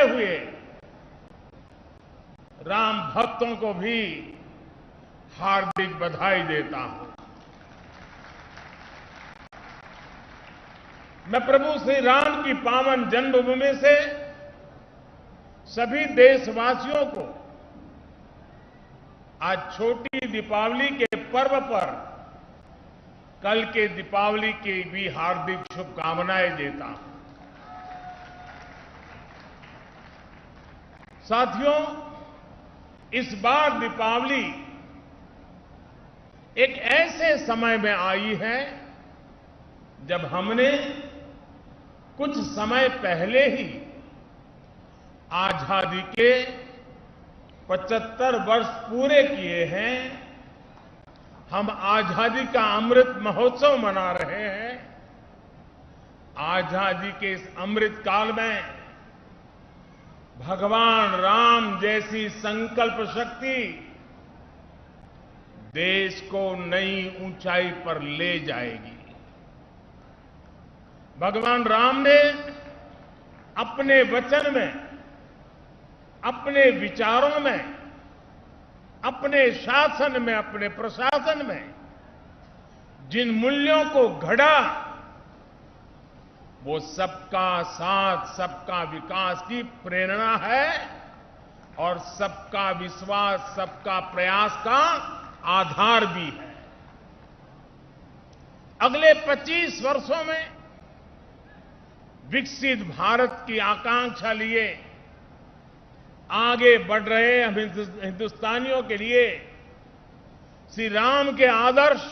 हुए राम भक्तों को भी हार्दिक बधाई देता हूं। मैं प्रभु श्री राम की पावन जन्मभूमि से सभी देशवासियों को आज छोटी दीपावली के पर्व पर कल के दीपावली की भी हार्दिक शुभकामनाएं देता हूं। साथियों, इस बार दीपावली एक ऐसे समय में आई है जब हमने कुछ समय पहले ही आजादी के 75 वर्ष पूरे किए हैं। हम आजादी का अमृत महोत्सव मना रहे हैं। आजादी के इस अमृत काल में भगवान राम जैसी संकल्प शक्ति देश को नई ऊंचाई पर ले जाएगी। भगवान राम ने अपने वचन में, अपने विचारों में, अपने शासन में, अपने प्रशासन में जिन मूल्यों को घड़ा वो सबका साथ, सबका विकास की प्रेरणा है और सबका विश्वास, सबका प्रयास का आधार भी है। अगले 25 वर्षों में विकसित भारत की आकांक्षा लिए आगे बढ़ रहे हम हिंदुस्तानियों के लिए श्री राम के आदर्श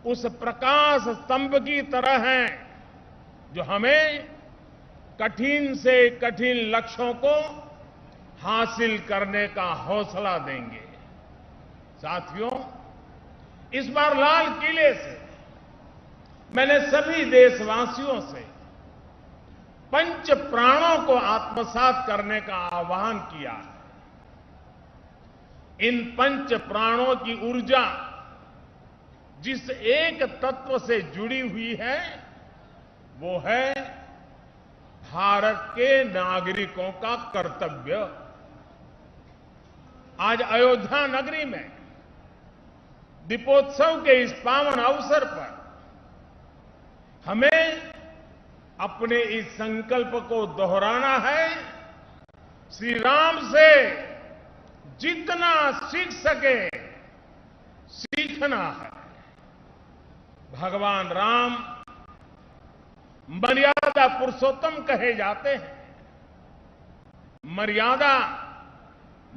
उस प्रकाश स्तंभ की तरह हैं जो हमें कठिन से कठिन लक्ष्यों को हासिल करने का हौसला देंगे। साथियों, इस बार लाल किले से मैंने सभी देशवासियों से पंच प्राणों को आत्मसात करने का आह्वान किया है। इन पंच प्राणों की ऊर्जा जिस एक तत्व से जुड़ी हुई है वो है भारत के नागरिकों का कर्तव्य। आज अयोध्या नगरी में दीपोत्सव के इस पावन अवसर पर हमें अपने इस संकल्प को दोहराना है। श्री राम से जितना सीख सके सीखना है। भगवान राम मर्यादा पुरुषोत्तम कहे जाते हैं। मर्यादा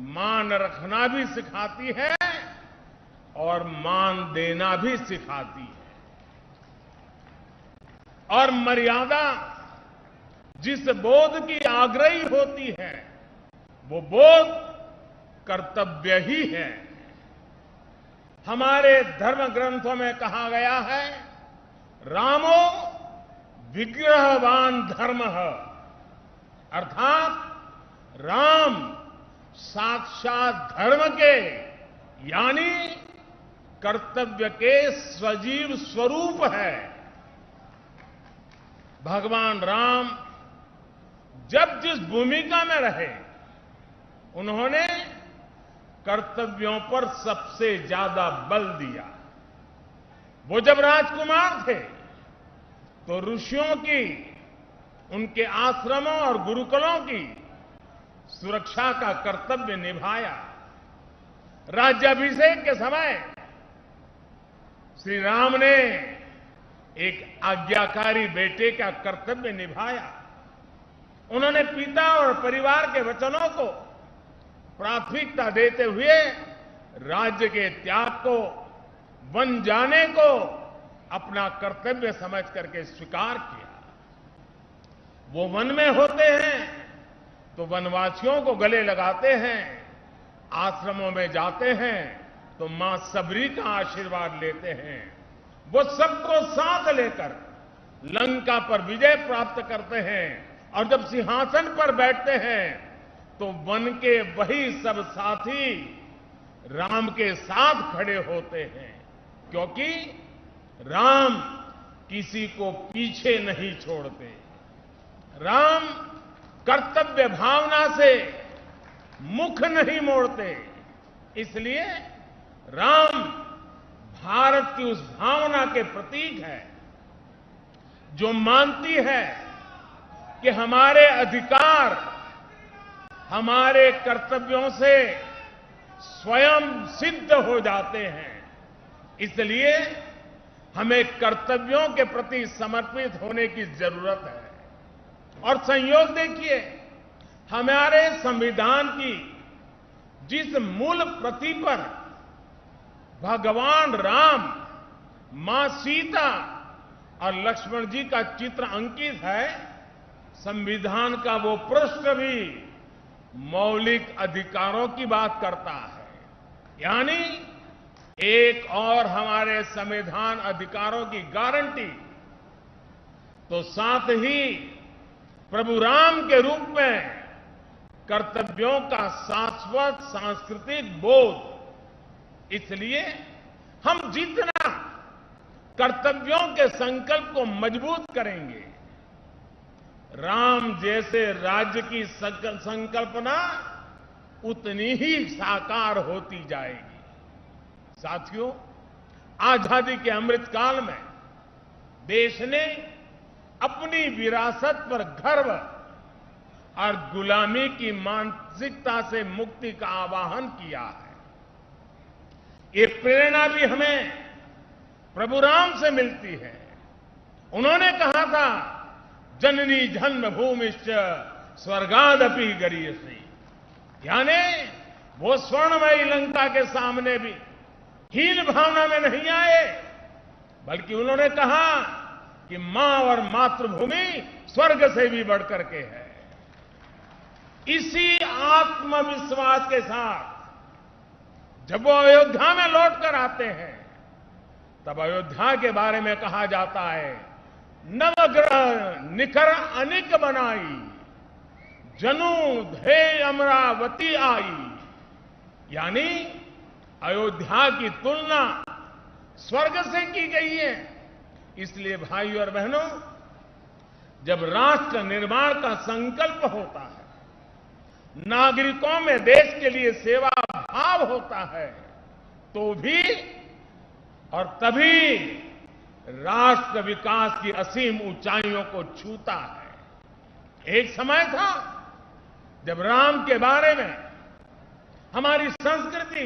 मान रखना भी सिखाती है और मान देना भी सिखाती है। और मर्यादा जिस बोध की आग्रही होती है वो बोध कर्तव्य ही है। हमारे धर्म ग्रंथों में कहा गया है, रामो विग्रहवान धर्मः, अर्थात राम साक्षात धर्म के यानी कर्तव्य के सजीव स्वरूप है। भगवान राम जब जिस भूमिका में रहे उन्होंने कर्तव्यों पर सबसे ज्यादा बल दिया। वो जब राजकुमार थे तो ऋषियों की, उनके आश्रमों और गुरुकुलों की सुरक्षा का कर्तव्य निभाया। राज्याभिषेक के समय श्री राम ने एक आज्ञाकारी बेटे का कर्तव्य निभाया। उन्होंने पिता और परिवार के वचनों को प्राथमिकता देते हुए राज्य के त्याग को, वन जाने को अपना कर्तव्य समझ करके स्वीकार किया। वो वन में होते हैं तो वनवासियों को गले लगाते हैं, आश्रमों में जाते हैं तो मां सबरी का आशीर्वाद लेते हैं। वो सबको साथ लेकर लंका पर विजय प्राप्त करते हैं और जब सिंहासन पर बैठते हैं तो वन के वही सब साथी राम के साथ खड़े होते हैं, क्योंकि राम किसी को पीछे नहीं छोड़ते। राम कर्तव्य भावना से मुख नहीं मोड़ते। इसलिए राम भारत की उस भावना के प्रतीक है जो मानती है कि हमारे अधिकार हमारे कर्तव्यों से स्वयं सिद्ध हो जाते हैं। इसलिए हमें कर्तव्यों के प्रति समर्पित होने की जरूरत है। और संयोग देखिए, हमारे संविधान की जिस मूल प्रति पर भगवान राम, मां सीता और लक्ष्मण जी का चित्र अंकित है, संविधान का वो पृष्ठ भी मौलिक अधिकारों की बात करता है। यानी एक और हमारे संविधान अधिकारों की गारंटी, तो साथ ही प्रभु राम के रूप में कर्तव्यों का शाश्वत सांस्कृतिक बोध। इसलिए हम जितना कर्तव्यों के संकल्प को मजबूत करेंगे, राम जैसे राज्य की संकल्पना उतनी ही साकार होती जाएगी। साथियों, आजादी के अमृत काल में देश ने अपनी विरासत पर गर्व और गुलामी की मानसिकता से मुक्ति का आह्वान किया है। ये प्रेरणा भी हमें प्रभु राम से मिलती है। उन्होंने कहा था, जननी जन्मभूमिश्च स्वर्गादपि गरीयसी। यानी वो स्वर्णमयी लंका के सामने भी हीन भावना में नहीं आए, बल्कि उन्होंने कहा कि मां और मातृभूमि स्वर्ग से भी बढ़कर के है। इसी आत्मविश्वास के साथ जब वो अयोध्या में लौट कर आते हैं, तब अयोध्या के बारे में कहा जाता है, नवग्रह निखर अनिक बनाई, जनु धे अमरावती आई। यानी अयोध्या की तुलना स्वर्ग से की गई है। इसलिए भाइयों और बहनों, जब राष्ट्र निर्माण का संकल्प होता है, नागरिकों में देश के लिए सेवा भाव होता है, तो भी और तभी राष्ट्र विकास की असीम ऊंचाइयों को छूता है। एक समय था जब राम के बारे में हमारी संस्कृति